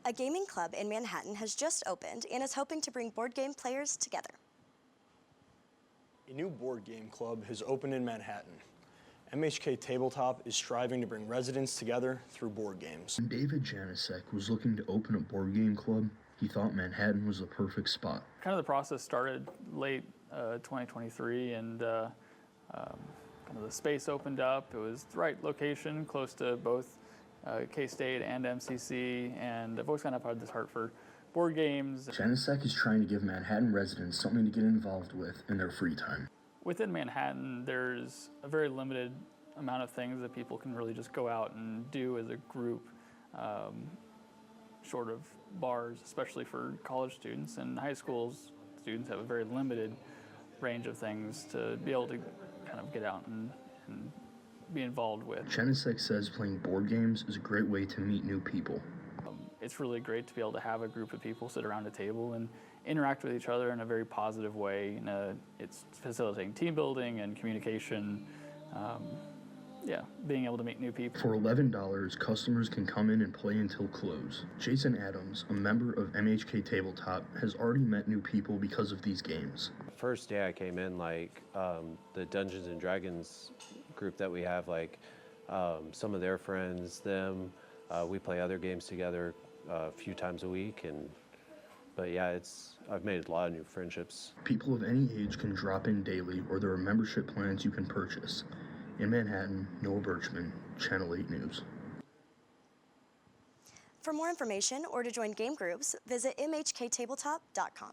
A gaming club in Manhattan has just opened and is hoping to bring board game players together. A new board game club has opened in Manhattan. MHK Tabletop is striving to bring residents together through board games. When David Janicek was looking to open a board game club, he thought Manhattan was the perfect spot. Kind of the process started late 2023, and kind of the space opened up. It was the right location, close to both K-State and MCC, and I've always kind of had this heart for board games. Janicek is trying to give Manhattan residents something to get involved with in their free time. Within Manhattan, there's a very limited amount of things that people can really just go out and do as a group, short of bars, especially for college students. And high school students have a very limited range of things to be able to kind of get out and be involved with. Janicek says playing board games is a great way to meet new people. It's really great to be able to have a group of people sit around a table and interact with each other in a very positive way. It's facilitating team building and communication. Being able to meet new people. For $11, customers can come in and play until close. Jason Adams, a member of MHK Tabletop, has already met new people because of these games. First day I came in, the Dungeons and Dragons group that we have, some of their friends, we play other games together a few times a week, but yeah, I've made a lot of new friendships. People of any age can drop in daily, or there are membership plans you can purchase. In Manhattan, Noah Birchman, Channel 8 News. For more information or to join game groups, visit mhktabletop.com.